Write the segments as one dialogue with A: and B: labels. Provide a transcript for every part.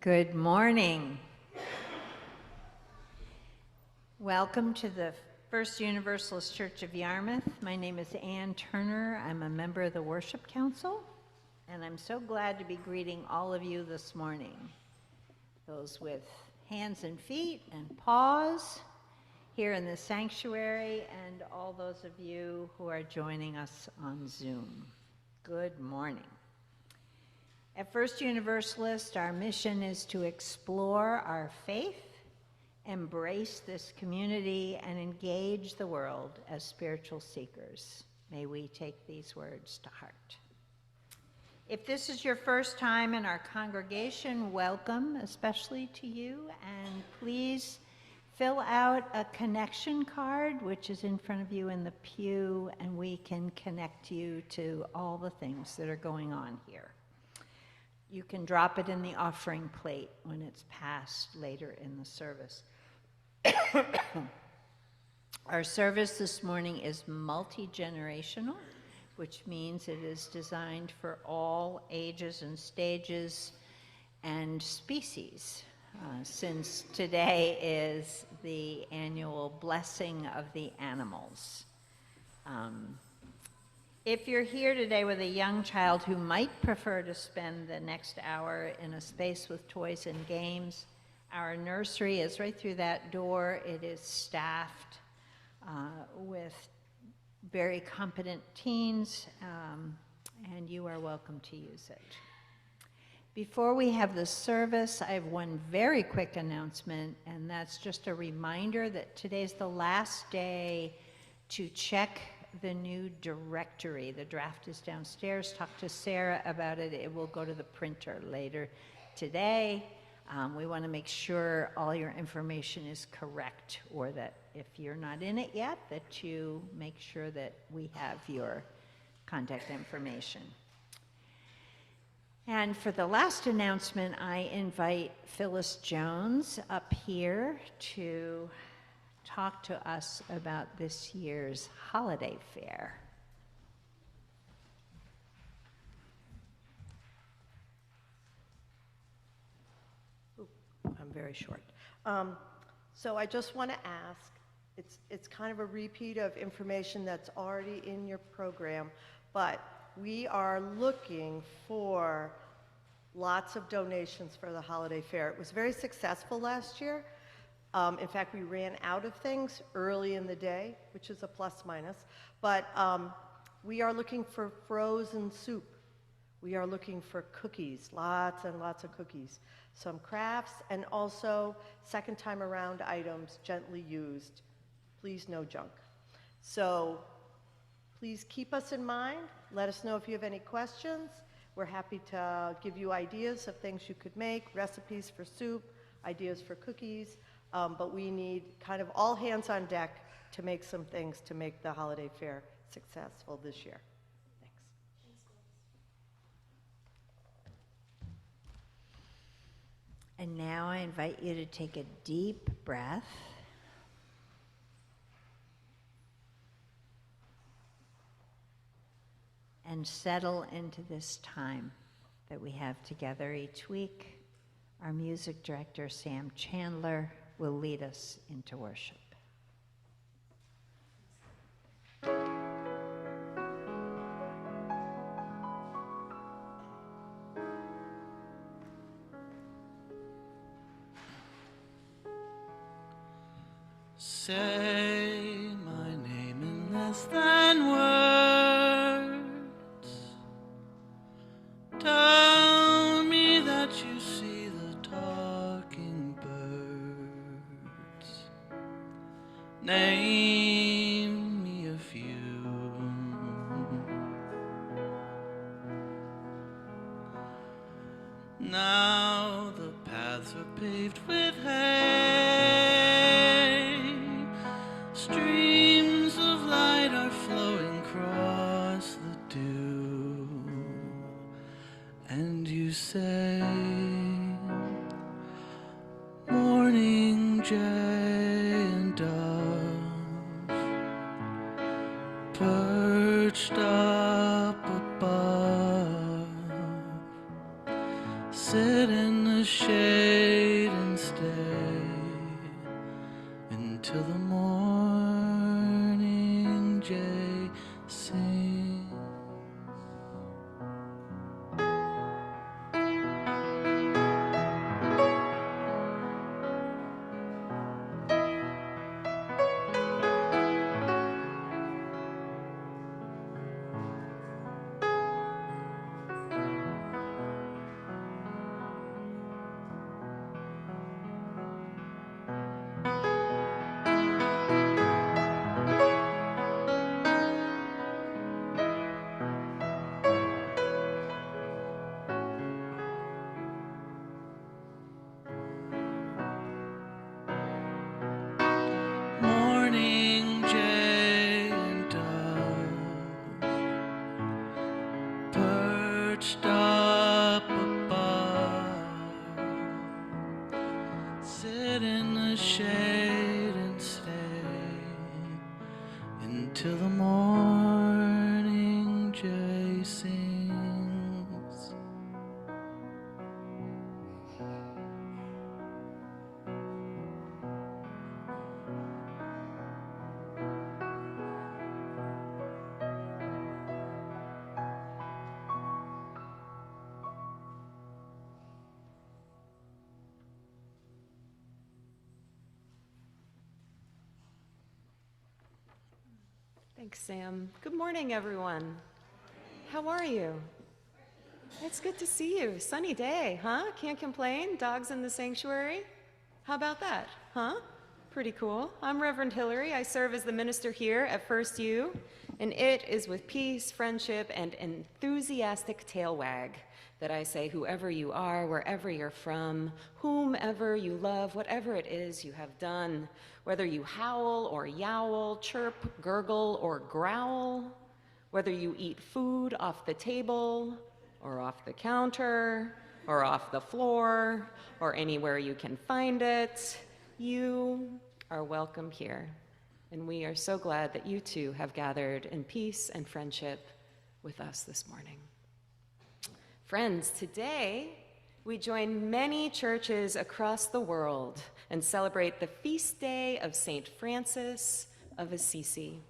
A: Good morning. Welcome to the First Universalist Church of Yarmouth. My name is Ann Turner. I'm a member of the Worship Council, and I'm so glad to be greeting all of you this morning. Those with hands and feet and paws here in the sanctuary, and all those of you who are joining us on Zoom. Good morning. At First Universalist, our mission is to explore our faith, embrace this community, and engage the world as spiritual seekers. May we take these words to heart. If this is your first time in our congregation, welcome, especially to you, and please fill out a connection card, which is in front of you in the pew, and we can connect you to all the things that are going on here. You can drop it in the offering plate when it's passed later in the service. Our service this morning is multi-generational, which means it is designed for all ages and stages and species, since today is the annual blessing of the animals. If you're here today with a young child who might prefer to spend the next hour in a space with toys and games, our nursery is right through that door. It is staffed with very competent teens, and you are welcome to use it. Before we have the service, I have one very quick announcement, and that's just a reminder that today's the last day to check the new directory. The draft is downstairs. Talk to Sarah about it. It will go to the printer later today. We want to make sure all your information is correct, or that if you're not in it yet, that you make sure that we have your contact information. And for the last announcement, I invite Phyllis Jones up here to talk to us about this year's holiday fair.
B: I'm very short. So I just want to ask, it's kind of a repeat of information that's already in your program, but we are looking for lots of donations for the holiday fair. It was very successful last year. In fact, we ran out of things early in the day, which is a plus minus, but we are looking for frozen soup. We are looking for cookies, lots and lots of cookies, some crafts, and also second time around items, gently used. Please, no junk. So please keep us in mind. Let us know if you have any questions. We're happy to give you ideas of things you could make, recipes for soup, ideas for cookies. But we need kind of all hands on deck to make some things to make the holiday fair successful this year. Thanks.
A: And now I invite you to take a deep breath. And settle into this time that we have together each week. Our music director, Sam Chandler, will lead us into worship.
C: Say my name in less than words. Tell me that you see the talking birds. Name me a few. Now the paths are paved with hay. Streams of light are flowing across the dew. And you say, morning jay and dove, perched up above, sit in the the shade and stay until the morning jay sings. Morning jay and dove perched up above, sit in the shade and stay until the morning jay sings.
D: Thanks, Sam. Good morning, everyone. How are you? It's good to see you. Sunny day, huh? Can't complain. Dogs in the sanctuary. How about that, huh? Pretty cool. I'm Reverend Hillary. I serve as the minister here at First U, and it is with peace, friendship, and enthusiastic tail wag that I say, whoever you are, wherever you're from, whomever you love, whatever it is you have done, whether you howl or yowl, chirp, gurgle, or growl, whether you eat food off the table or off the counter or off the floor or anywhere you can find it, you are welcome here. And we are so glad that you too have gathered in peace and friendship with us this morning. Friends, today we join many churches across the world and celebrate the feast day of St. Francis of Assisi,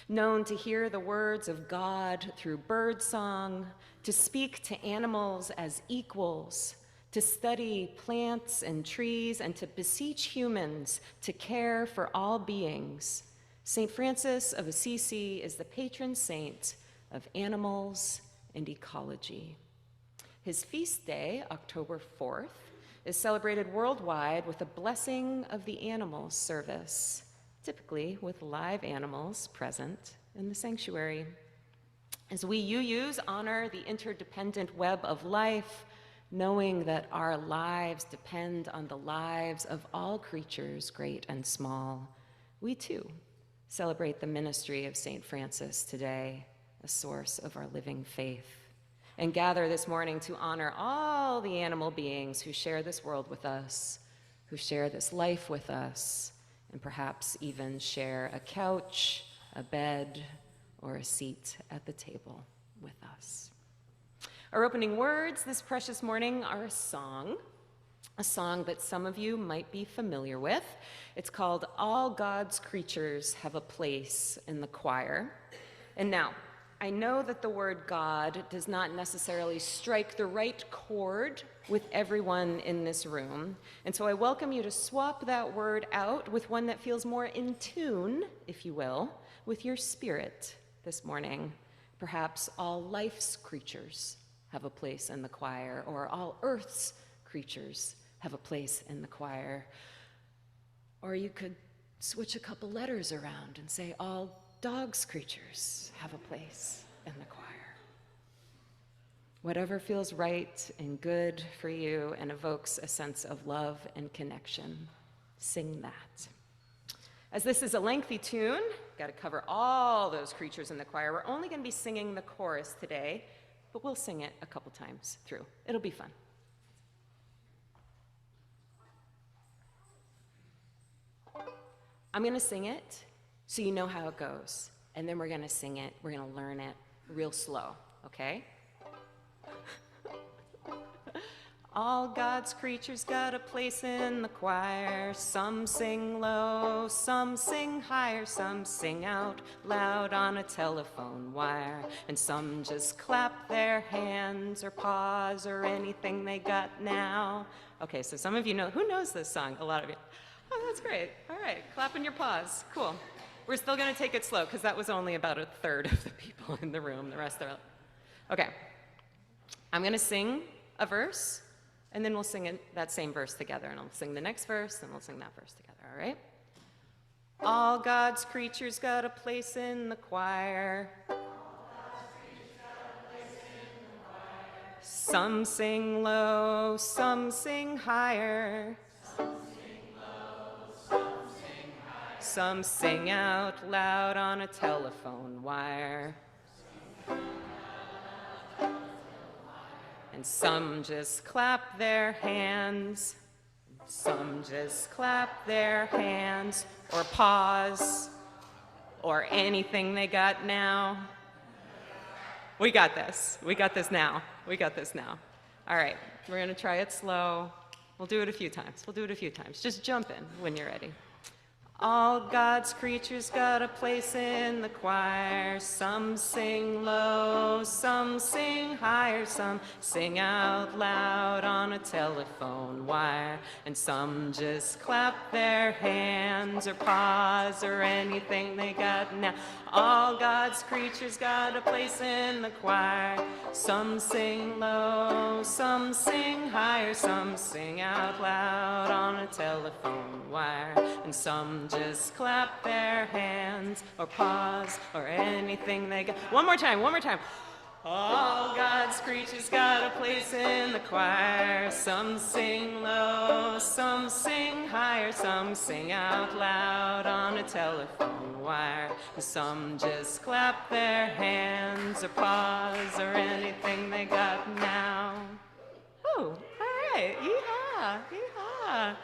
D: known to hear the words of God through birdsong, to speak to animals as equals, to study plants and trees, and to beseech humans to care for all beings. St. Francis of Assisi is the patron saint of animals and ecology. His feast day, October 4th, is celebrated worldwide with a Blessing of the Animals service, typically with live animals present in the sanctuary. As we UUs honor the interdependent web of life, knowing that our lives depend on the lives of all creatures, great and small, we too celebrate the ministry of St. Francis today, a source of our living faith, and gather this morning to honor all the animal beings who share this world with us, who share this life with us, and perhaps even share a couch, a bed, or a seat at the table with us. Our opening words this precious morning are a song that some of you might be familiar with. It's called All God's Creatures Have a Place in the Choir. And now, I know that the word God does not necessarily strike the right chord with everyone in this room, and so I welcome you to swap that word out with one that feels more in tune, if you will, with your spirit this morning. Perhaps all life's creatures have a place in the choir, or all earth's creatures have a place in the choir. Or you could switch a couple letters around and say all dogs' creatures have a place in the choir. Whatever feels right and good for you and evokes a sense of love and connection, sing that. As this is a lengthy tune, got to cover all those creatures in the choir. We're only going to be singing the chorus today, but we'll sing it a couple times through. It'll be fun. I'm going to sing it so you know how it goes, and then we're going to sing it, we're going to learn it real slow, okay? All God's creatures got a place in the choir. Some sing low, some sing higher, some sing out loud on a telephone wire. And some just clap their hands or paws or anything they got now. Okay, so some of you know, who knows this song? A lot of you. Oh, that's great. All right, clapping your paws. Cool. We're still going to take it slow because that was only about a third of the people in the room. The rest are... Okay. I'm going to sing a verse, and then we'll sing that same verse together, and I'll sing the next verse, and we'll sing that verse together, all right? All God's creatures got a place in the choir. Some sing low, some sing higher. Some sing out loud on a telephone wire. And some just clap their hands. Some just clap their hands or paws or anything they got now. We got this. We got this now. We got this now. All right, we're going to try it slow. We'll do it a few times. We'll do it a few times. Just jump in when you're ready. All God's creatures got a place in the choir. Some sing low, some sing higher, some sing out loud on a telephone wire. And some just clap their hands or paws or anything they got now. All God's creatures got a place in the choir. Some sing low, some sing higher, some sing out loud on a telephone wire. And some just clap their hands or paws or anything they got. One more time, one more time. All God's creatures got a place in the choir. Some sing low, some sing higher, some sing out loud on a telephone wire. And some just clap their hands or paws or anything they got now. Oh, all right, yeehaw, yeehaw.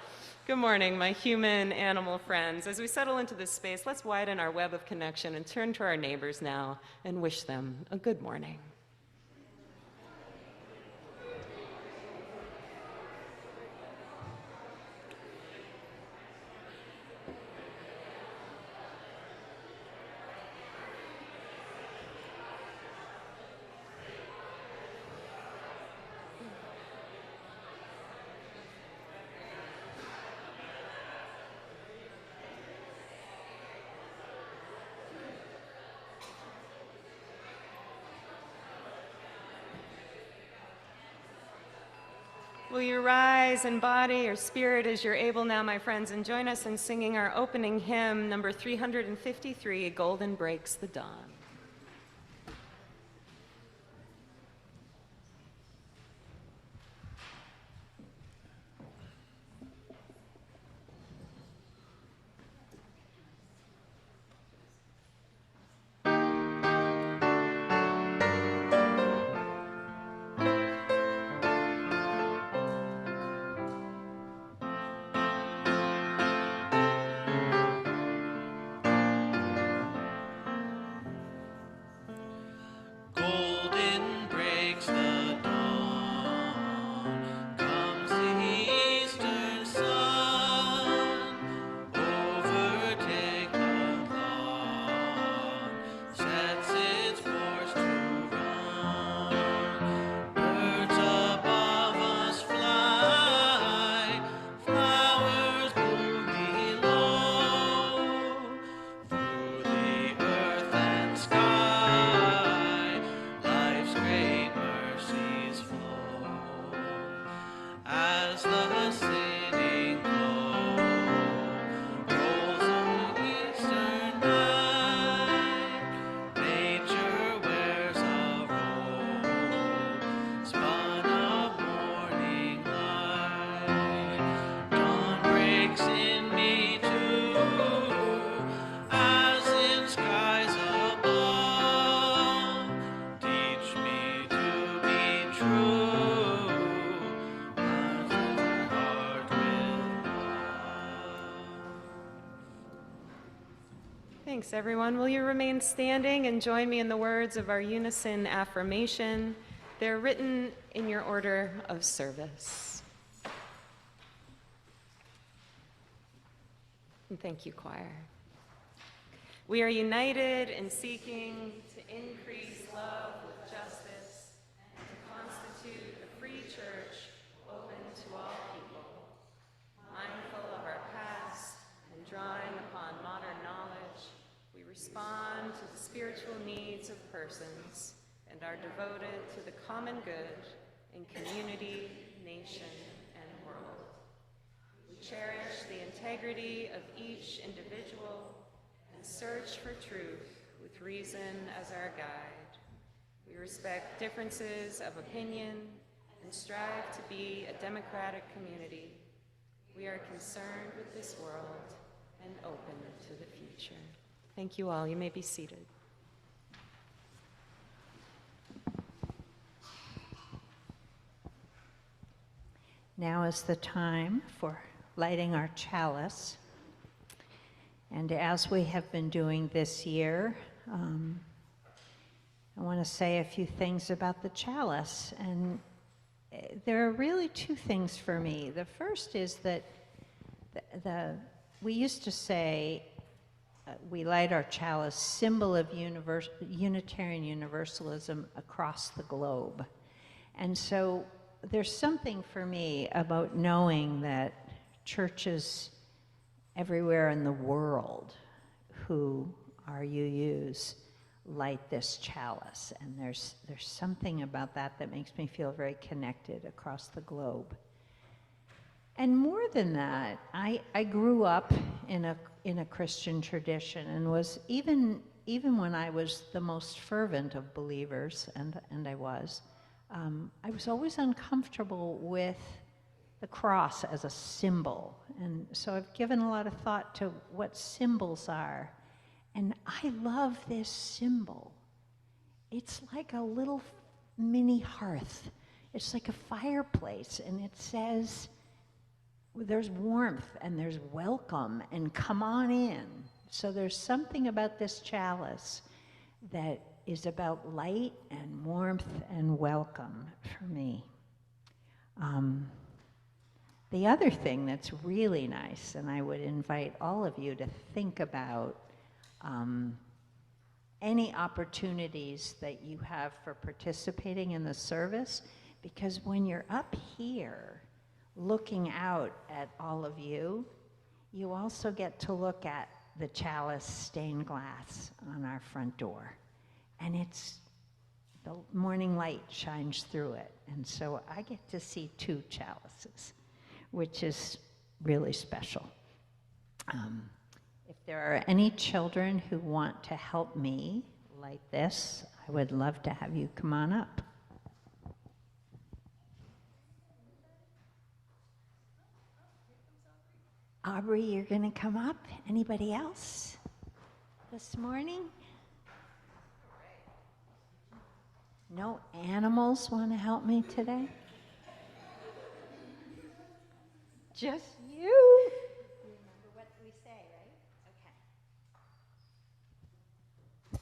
D: Good morning, my human animal friends. As we settle into this space, let's widen our web of connection and turn to our neighbors now and wish them a good morning. Will you rise in body or spirit as you're able now, my friends, and join us in singing our opening hymn, number 353, Golden Breaks the Dawn.
C: Golden breaks the dawn, comes the eastern sun, overtake the cloud, sets its course to run. Birds above us fly, flowers bloom below, through the earth and sky. Life's great mercies flow as the sitting glow rolls on the eastern night. Nature wears a robe spun of morning light. Dawn breaks in me too, as in skies above. Teach me to be true, my heart with love.
D: Thanks, everyone. Will you remain standing and join me in the words of our unison affirmation? They're written in your order of service. And thank you, choir. We are united in seeking to increase love with justice and to constitute a free church open to all people. Mindful of our past and drawing upon modern knowledge, we respond to the spiritual needs of persons and are devoted to the common good in community, nation, and world. We cherish the integrity of each individual and search for truth with reason as our guide. We respect differences of opinion and strive to be a democratic community. We are concerned with this world and open to the future. Thank you all. You may be seated.
A: Now is the time for lighting our chalice. And as we have been doing this year, I want to say a few things about the chalice. And there are really two things for me. The first is that we used to say we light our chalice, symbol of Unitarian Universalism across the globe. And so there's something for me about knowing that churches everywhere in the world who are UUs light this chalice. And there's something about that that makes me feel very connected across the globe. And more than that, I grew up in a Christian tradition and was, even when I was the most fervent of believers, and I was always uncomfortable with the cross as a symbol. And so I've given a lot of thought to what symbols are. And I love this symbol. It's like a little mini hearth. It's like a fireplace, and it says, there's warmth and there's welcome and come on in. So there's something about this chalice that is about light and warmth and welcome for me. The other thing that's really nice, and I would invite all of you to think about any opportunities that you have for participating in the service, because when you're up here looking out at all of you, you also get to look at the chalice stained glass on our front door. And the morning light shines through it. And so I get to see two chalices, which is really special. If there are any children who want to help me light this, I would love to have you come on up. Aubrey, you're going to come up. Anybody else this morning? No animals want to help me today? Just you. You remember what we say, right? Okay.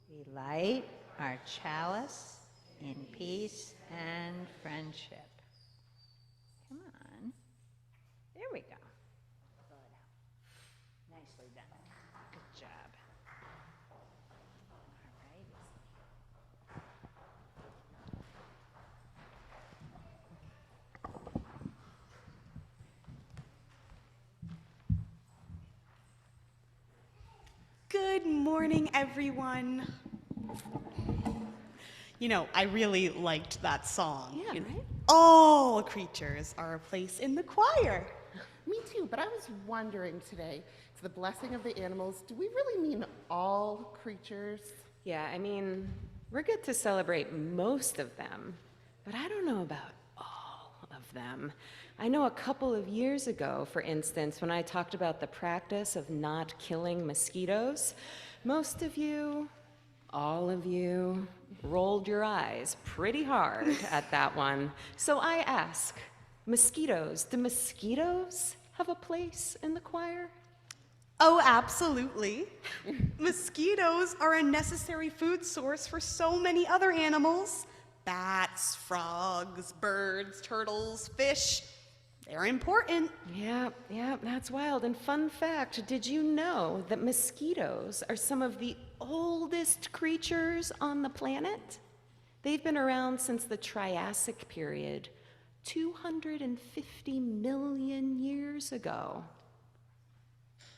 A: We light our chalice in peace and friendship. Come on. There we go. Blow it out. Nicely done. Good job.
E: Good morning, everyone. You know, I really liked that song.
D: Yeah, right?
E: All creatures are a place in the choir.
F: Me too, but I was wondering today, to the blessing of the animals, do we really mean all creatures?
D: Yeah, I mean, we're good to celebrate most of them, but I don't know about all of them. I know a couple of years ago, for instance, when I talked about the practice of not killing mosquitoes, most of you, all of you, rolled your eyes pretty hard at that one. So I ask, do mosquitoes have a place in the choir?
E: Oh, absolutely. Mosquitoes are a necessary food source for so many other animals. Bats, frogs, birds, turtles, fish. They're important.
D: Yeah, that's wild. And fun fact, did you know that mosquitoes are some of the oldest creatures on the planet? They've been around since the Triassic period, 250 million years ago.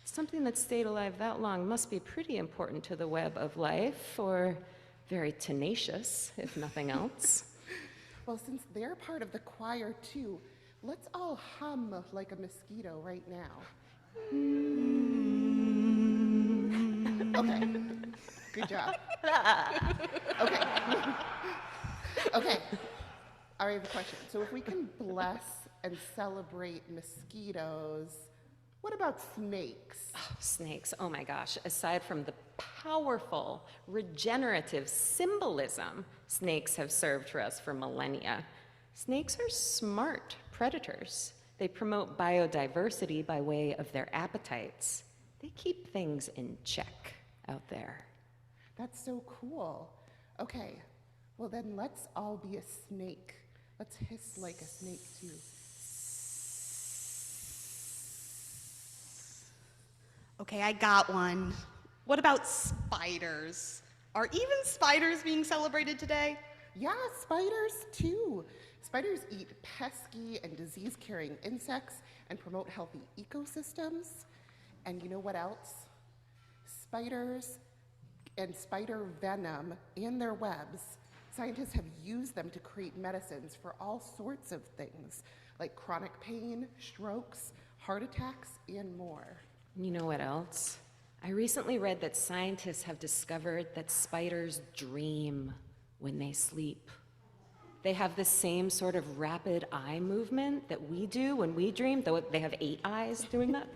D: Something that stayed alive that long must be pretty important to the web of life, or very tenacious, if nothing else.
F: Well, since they're part of the choir too, let's all hum like a mosquito right now. Okay, good job. Okay. Okay, I have a question. So if we can bless and celebrate mosquitoes, what about snakes?
D: Snakes, oh my gosh. Aside from the powerful regenerative symbolism snakes have served for us for millennia, snakes are smart predators. They promote biodiversity by way of their appetites. They keep things in check out there.
F: That's so cool. Okay, well then let's all be a snake. Let's hiss like a snake too.
E: Okay, I got one. What about spiders? Are even spiders being celebrated today?
F: Yeah, spiders too. Spiders eat pesky and disease-carrying insects and promote healthy ecosystems. And you know what else? Spiders and spider venom in their webs, scientists have used them to create medicines for all sorts of things, like chronic pain, strokes, heart attacks, and more.
D: You know what else? I recently read that scientists have discovered that spiders dream when they sleep. They have the same sort of rapid eye movement that we do when we dream, though they have 8 eyes doing that.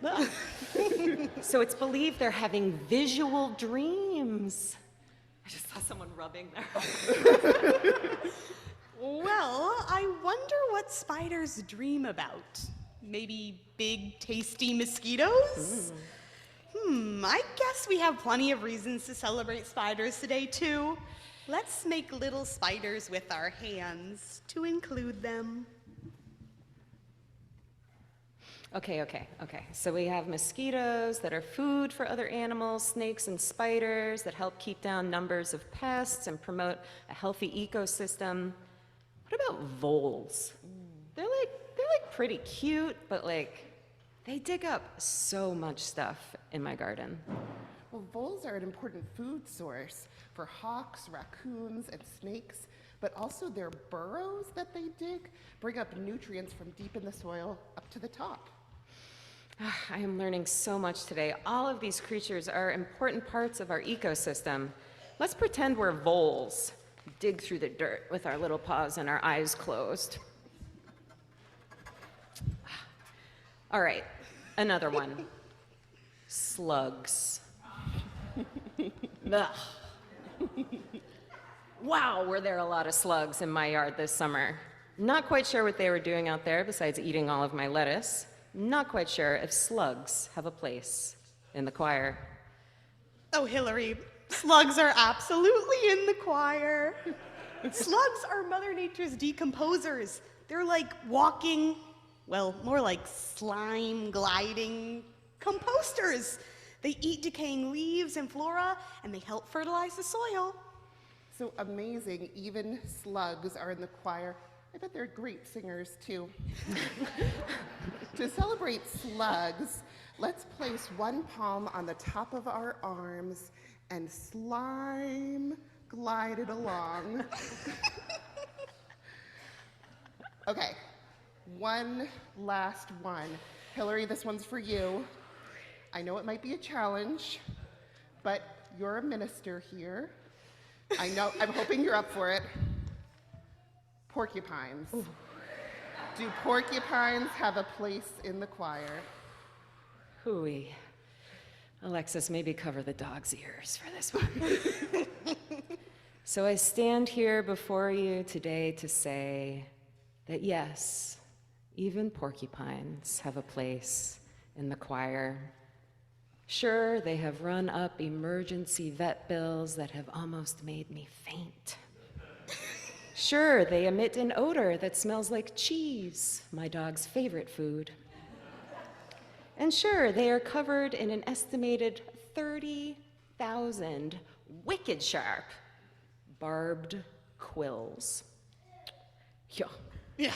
D: So it's believed they're having visual dreams. I just saw someone rubbing there.
E: Well, I wonder what spiders dream about. Maybe big, tasty mosquitoes? I guess we have plenty of reasons to celebrate spiders today, too. Let's make little spiders with our hands to include them.
D: Okay. So we have mosquitoes that are food for other animals, snakes and spiders that help keep down numbers of pests and promote a healthy ecosystem. What about voles? They're like pretty cute, but they dig up so much stuff in my garden.
F: Well, voles are an important food source for hawks, raccoons, and snakes, but also their burrows that they dig bring up nutrients from deep in the soil up to the top.
D: I am learning so much today. All of these creatures are important parts of our ecosystem. Let's pretend we're voles. Dig through the dirt with our little paws and our eyes closed. All right, another one. Slugs. Ugh. Wow, were there a lot of slugs in my yard this summer. Not quite sure what they were doing out there besides eating all of my lettuce. Not quite sure if slugs have a place in the choir.
E: Oh, Hillary, slugs are absolutely in the choir. Slugs are Mother Nature's decomposers. They're like walking, well, more like slime gliding composters. They eat decaying leaves and flora, and they help fertilize the soil.
F: So amazing, even slugs are in the choir. I bet they're great singers too. To celebrate slugs, let's place one palm on the top of our arms and slime glide it along. Okay, one last one. Hillary, this one's for you. I know it might be a challenge, but you're a minister here. I know, I'm hoping you're up for it. Porcupines. Ooh. Do porcupines have a place in the choir?
D: Hooey. Alexis, maybe cover the dog's ears for this one. So I stand here before you today to say that yes, even porcupines have a place in the choir. Sure, they have run up emergency vet bills that have almost made me faint. Sure, they emit an odor that smells like cheese, my dog's favorite food. And sure, they are covered in an estimated 30,000 wicked sharp barbed quills.
E: Yeah.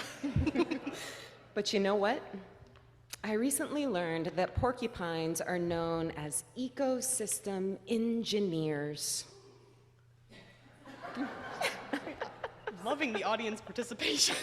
D: But you know what? I recently learned that porcupines are known as ecosystem engineers.
E: Loving the audience participation.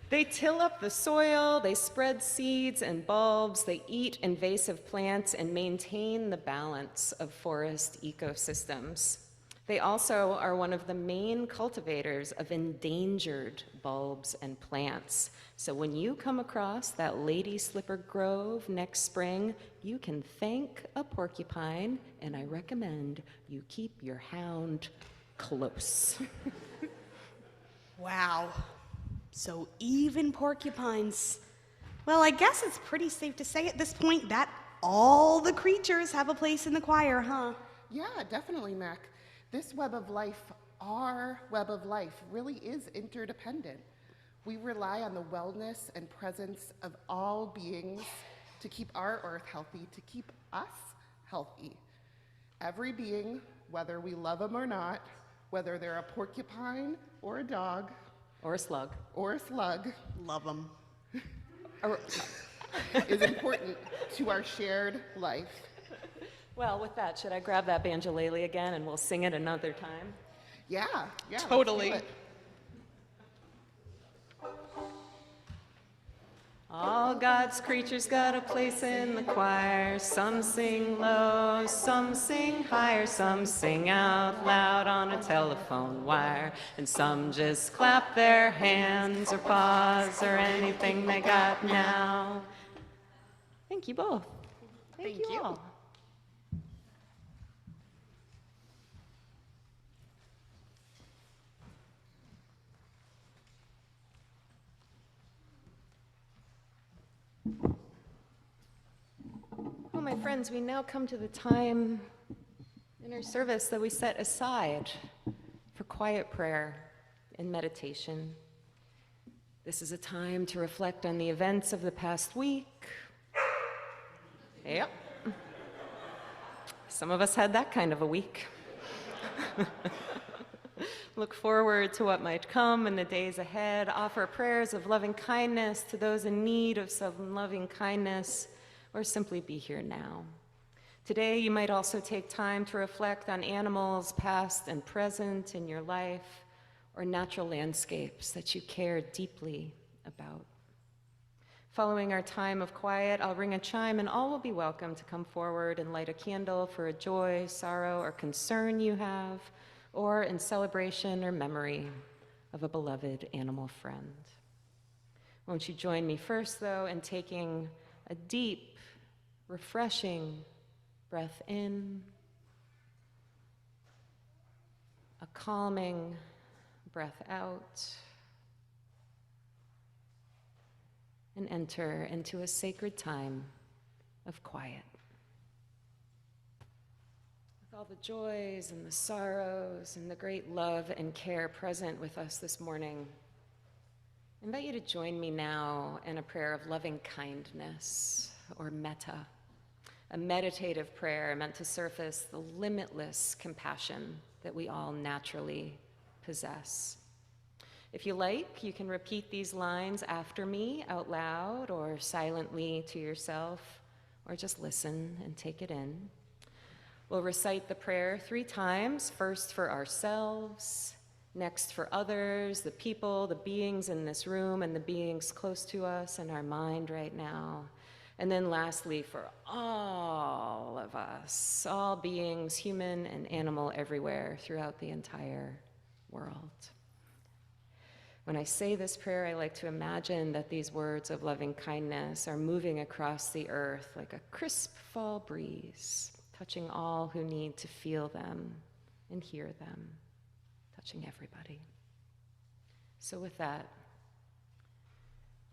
D: They till up the soil, they spread seeds and bulbs, they eat invasive plants and maintain the balance of forest ecosystems. They also are one of the main cultivators of endangered bulbs and plants. So when you come across that lady slipper grove next spring, you can thank a porcupine, and I recommend you keep your hound close.
E: Wow. So even porcupines. Well, I guess it's pretty safe to say at this point that all the creatures have a place in the choir, huh?
F: Yeah, definitely, Mac. This web of life, our web of life, really is interdependent. We rely on the wellness and presence of all beings to keep our earth healthy, to keep us healthy. Every being, whether we love them or not, whether they're a porcupine or a dog,
D: Or a slug.
F: or a slug,
E: Love them.
F: is important to our shared life.
D: Well, with that, should I grab that banjolele again and we'll sing it another time?
F: Yeah, let's do
E: Totally.
F: it.
D: All God's creatures got a place in the choir. Some sing low, some sing higher, some sing out loud on a telephone wire, and some just clap their hands or paws or anything they got now. Thank you both. Thank you all. Well, my friends, we now come to the time in our service that we set aside for quiet prayer and meditation. This is a time to reflect on the events of the past week. Yep. Some of us had that kind of a week. Look forward to what might come in the days ahead. Offer prayers of loving kindness to those in need of some loving kindness, or simply be here now. Today, you might also take time to reflect on animals past and present in your life, or natural landscapes that you care deeply about. Following our time of quiet, I'll ring a chime and all will be welcome to come forward and light a candle for a joy, sorrow, or concern you have, or in celebration or memory of a beloved animal friend. Won't you join me first, though, in taking a deep, refreshing breath in, a calming breath out, and enter into a sacred time of quiet. With all the joys and the sorrows and the great love and care present with us this morning, I invite you to join me now in a prayer of loving kindness, or metta, a meditative prayer meant to surface the limitless compassion that we all naturally possess. If you like, you can repeat these lines after me out loud or silently to yourself, or just listen and take it in. We'll recite the prayer 3 times, first for ourselves, next for others, the people, the beings in this room, and the beings close to us in our mind right now. And then lastly, for all of us, all beings, human and animal, everywhere throughout the entire world. When I say this prayer, I like to imagine that these words of loving kindness are moving across the earth like a crisp fall breeze, touching all who need to feel them and hear them, touching everybody. So with that,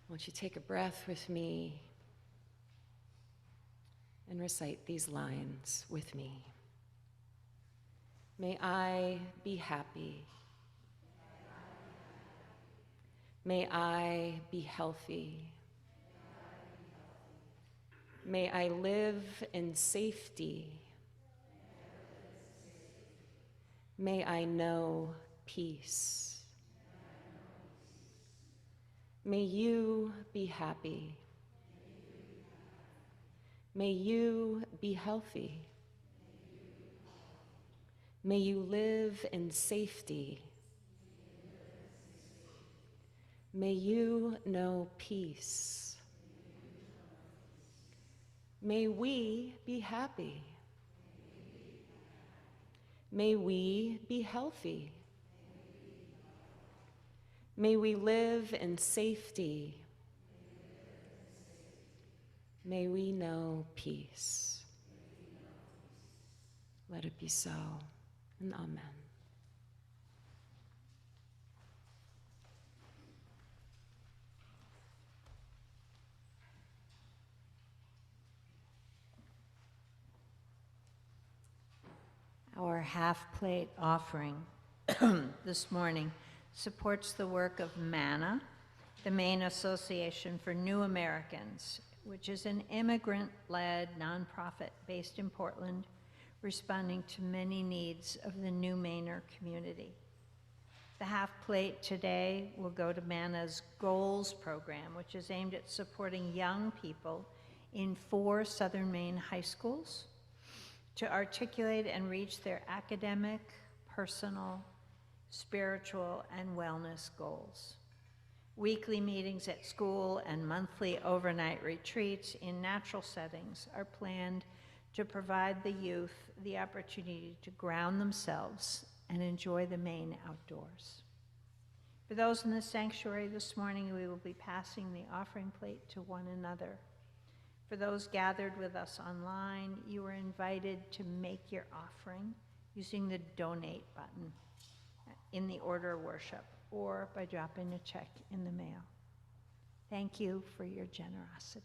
D: won't you take a breath with me and recite these lines with me. May I be happy. May I be healthy. May I live in safety. May I know peace. May you be happy. May you be healthy. May you live in safety. May you know peace. May we be happy. May we be healthy. May we live in safety. May we know peace. Let it be so, and amen.
A: Our half-plate offering this morning supports the work of MANA, the Maine Association for New Americans, which is an immigrant-led nonprofit based in Portland, responding to many needs of the new Mainer community. The half-plate today will go to MANA's Goals program, which is aimed at supporting young people in 4 Southern Maine high schools to articulate and reach their academic, personal, spiritual, and wellness goals. Weekly meetings at school and monthly overnight retreats in natural settings are planned to provide the youth the opportunity to ground themselves and enjoy the Maine outdoors. For those in the sanctuary this morning, we will be passing the offering plate to one another. For those gathered with us online, you are invited to make your offering using the donate button in the order of worship or by dropping a check in the mail. Thank you for your generosity.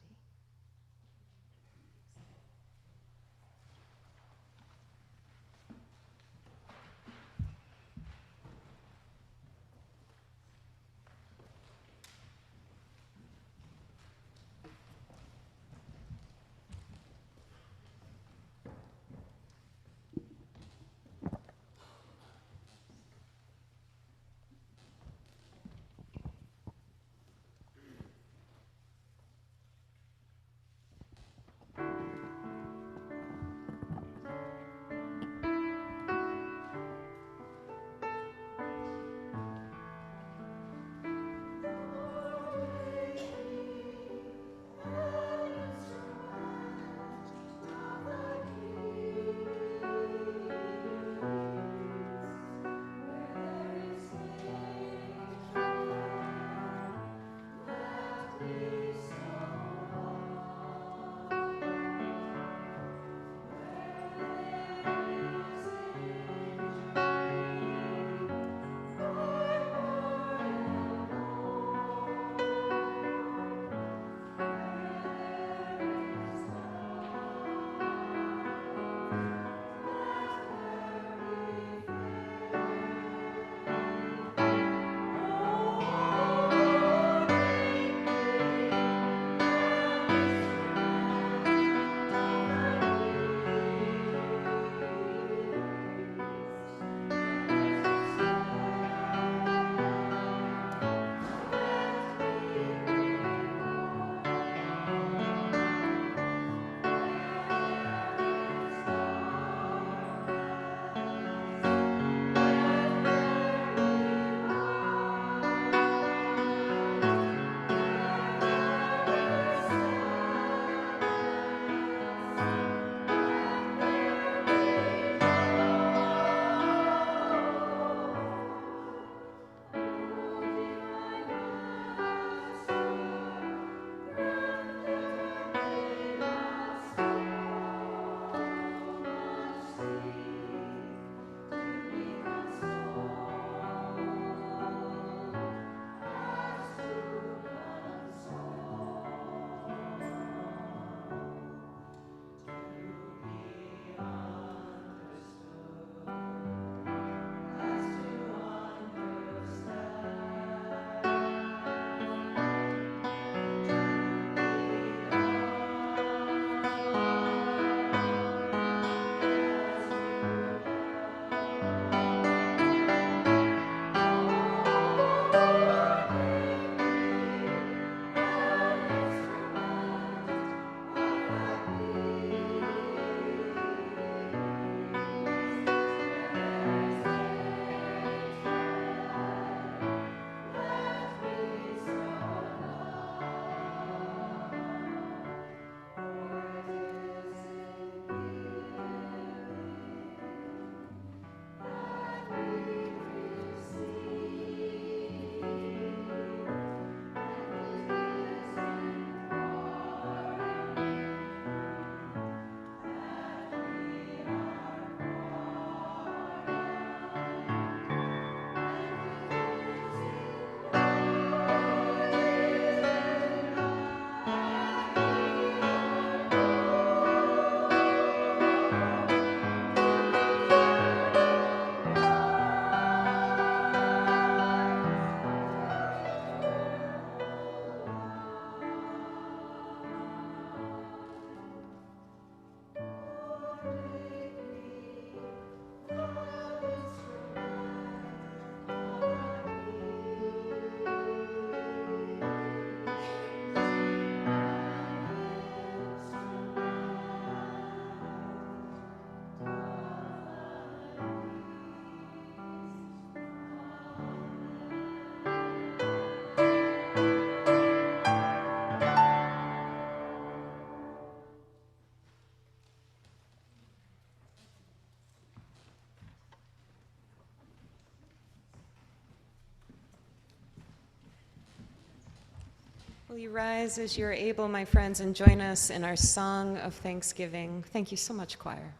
D: Will you rise as you're able, my friends, and join us in our song of thanksgiving? Thank you so much, choir.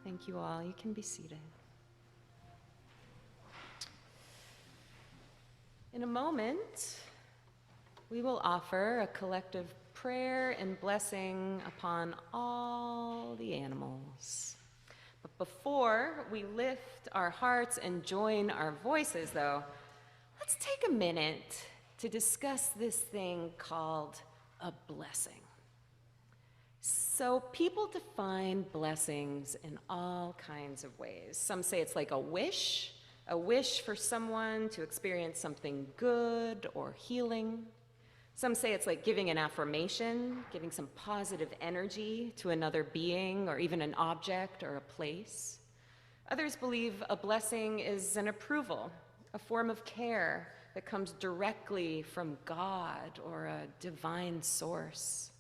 D: Thank you all. You can be seated. In a moment, we will offer a collective prayer and blessing upon all the animals. But before we lift our hearts and join our voices, though, let's take a minute to discuss this thing called a blessing. So people define blessings in all kinds of ways. Some say it's like a wish for someone to experience something good or healing. Some say it's like giving an affirmation, giving some positive energy to another being or even an object or a place. Others believe a blessing is an approval, a form of care that comes directly from God or a divine source.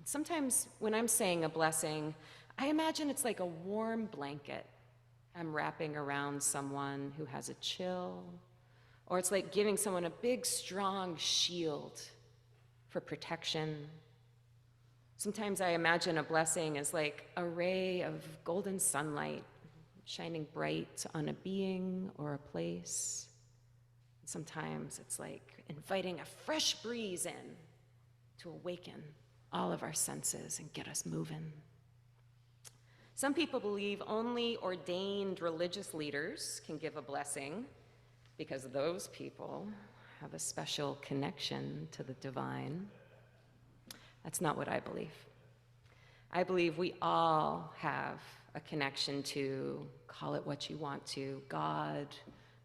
D: Sometimes when I'm saying a blessing, I imagine it's like a warm blanket I'm wrapping around someone who has a chill, or it's like giving someone a big, strong shield for protection. Sometimes I imagine a blessing as like a ray of golden sunlight shining bright on a being or a place. Sometimes it's like inviting a fresh breeze in to awaken all of our senses and get us moving. Some people believe only ordained religious leaders can give a blessing because those people have a special connection to the divine. That's not what I believe. I believe we all have a connection to, call it what you want to, God,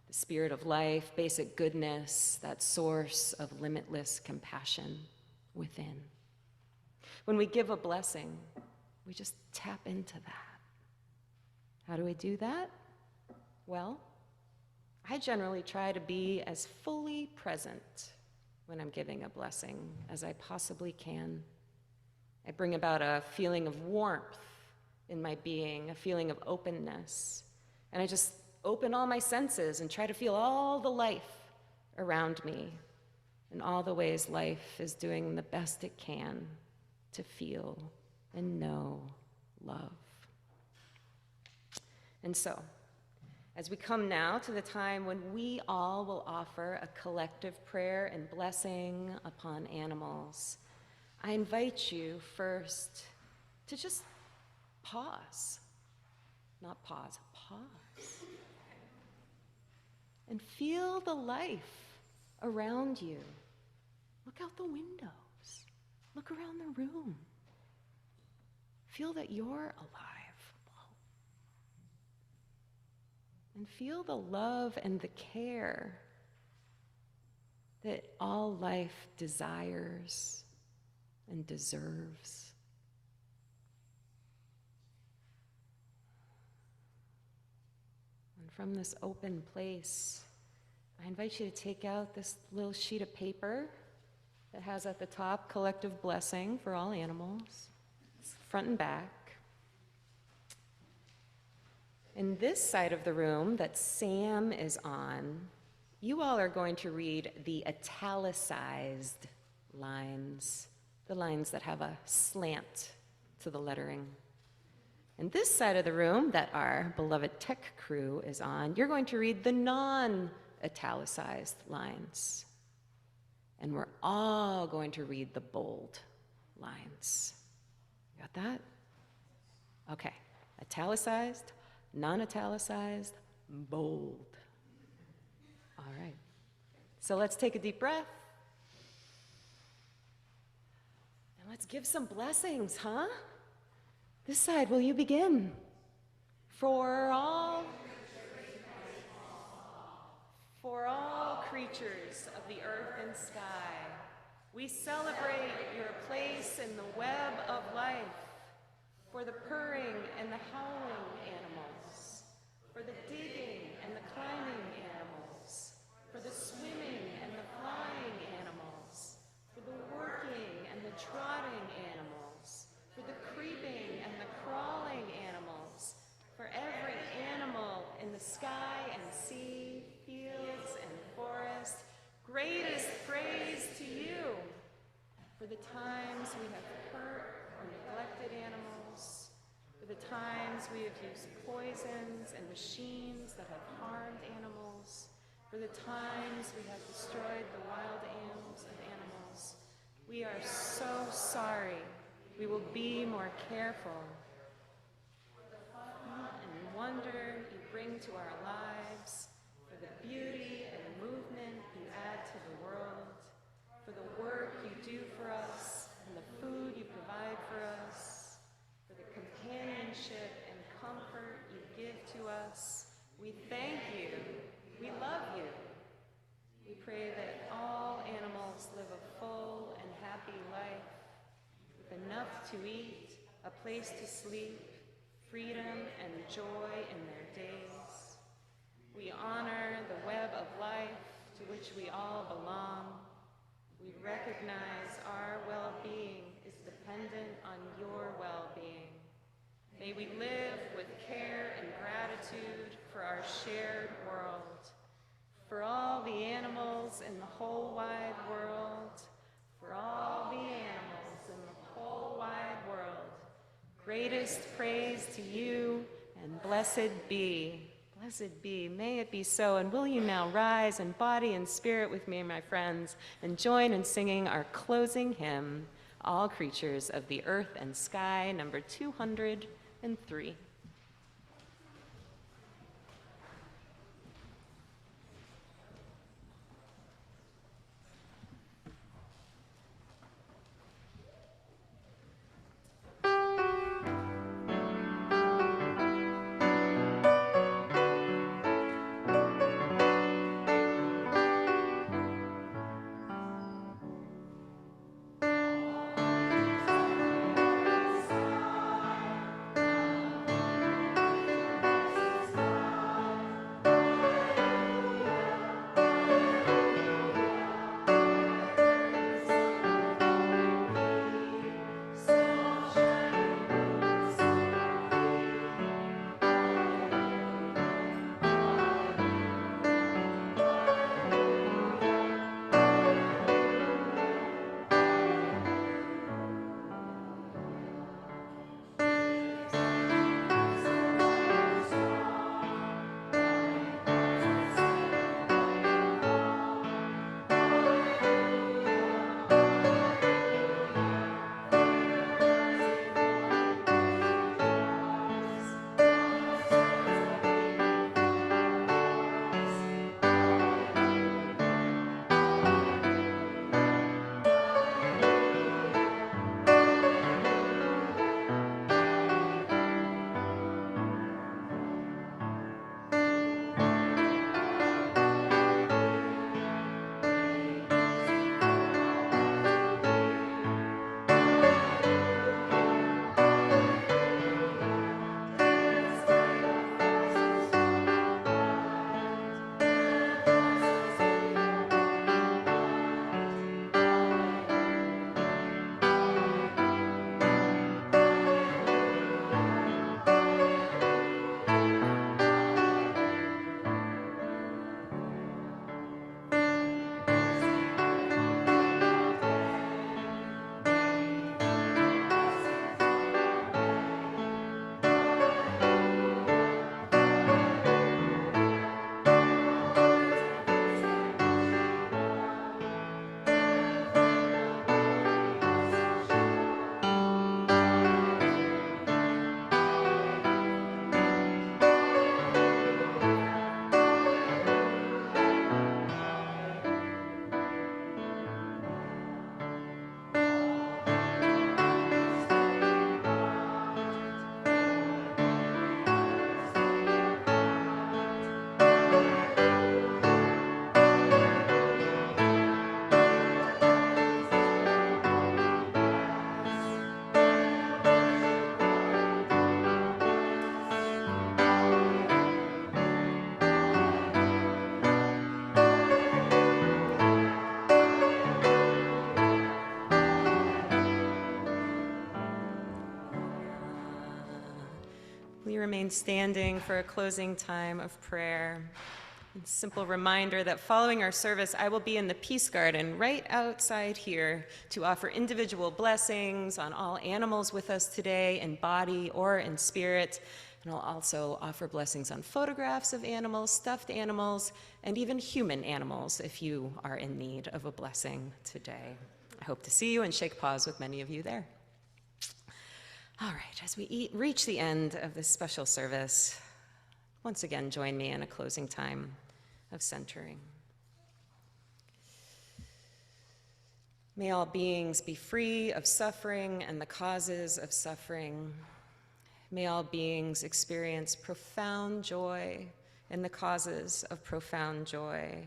D: the spirit of life, basic goodness, that source of limitless compassion within. When we give a blessing, we just tap into that. How do we do that? Well, I generally try to be as fully present when I'm giving a blessing as I possibly can. I bring about a feeling of warmth in my being, a feeling of openness, and I just open all my senses and try to feel all the life around me and all the ways life is doing the best it can to feel and know love. And so, as we come now to the time when we all will offer a collective prayer and blessing upon animals, I invite you first to just pause. Not pause, pause. And feel the life around you. Look out the windows. Look around the room. Feel that you're alive. And feel the love and the care that all life desires and deserves. And from this open place, I invite you to take out this little sheet of paper that has at the top collective blessing for all animals, it's front and back. In this side of the room that Sam is on, you all are going to read the italicized lines, the lines that have a slant to the lettering. And this side of the room that our beloved tech crew is on, you're going to read the non-italicized lines. And we're all going to read the bold lines. You got that? Okay. Italicized, non-italicized, bold. All right. So let's take a deep breath. And let's give some blessings, huh? This side, will you begin? For all creatures of the earth and sky, we celebrate your place in the web of life, for the purring and the howling animals, for the digging and the climbing animals, for the swimming and the flying animals, for the working and the trotting animals, for the creeping and the crawling animals, for every animal in the sky and sea, fields and forest, greatest praise to you. For the times we have hurt or neglected animals, for the times we have used poisons and machines that have harmed animals, for the times we have destroyed the wild aims of animals, we are so sorry. We will be more careful. And wonder you bring to our lives, for the beauty and movement you add to the world, for the work you do for us and the food you provide for us, for the companionship and comfort you give to us. We thank you. We love you. We pray that all animals live a full and happy life, with enough to eat, a place to sleep, freedom and joy in their days. We honor the web of life to which we all belong. We recognize our well-being is dependent on your well-being. May we live with care and gratitude for our shared world, for all the animals in the whole wide world, for all the animals in the whole wide world. Greatest praise to you, and blessed be. Blessed be. May it be so. And will you now rise in body and spirit with me, my friends, and join in singing our closing hymn, All Creatures of the Earth and Sky, number 203. remain standing for a closing time of prayer. A simple reminder that following our service, I will be in the Peace Garden right outside here to offer individual blessings on all animals with us today in body or in spirit. And I'll also offer blessings on photographs of animals, stuffed animals, and even human animals if you are in need of a blessing today. I hope to see you and shake paws with many of you there. All right, as we reach the end of this special service, once again, join me in a closing time of centering. May all beings be free of suffering and the causes of suffering. May all beings experience profound joy in the causes of profound joy.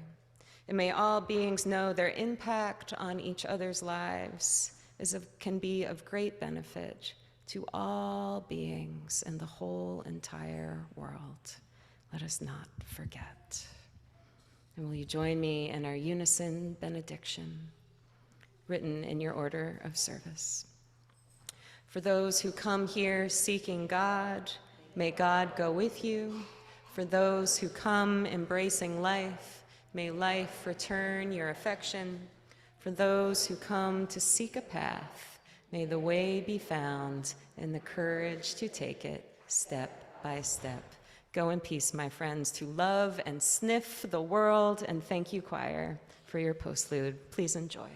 D: And may all beings know their impact on each other's lives can be of great benefit to all beings in the whole entire world. Let us not forget. And will you join me in our unison benediction, written in your order of service? For those who come here seeking God, may God go with you. For those who come embracing life, may life return your affection. For those who come to seek a path, may the way be found and the courage to take it step by step. Go in peace, my friends, to love and sniff the world. And thank you, choir, for your postlude. Please enjoy.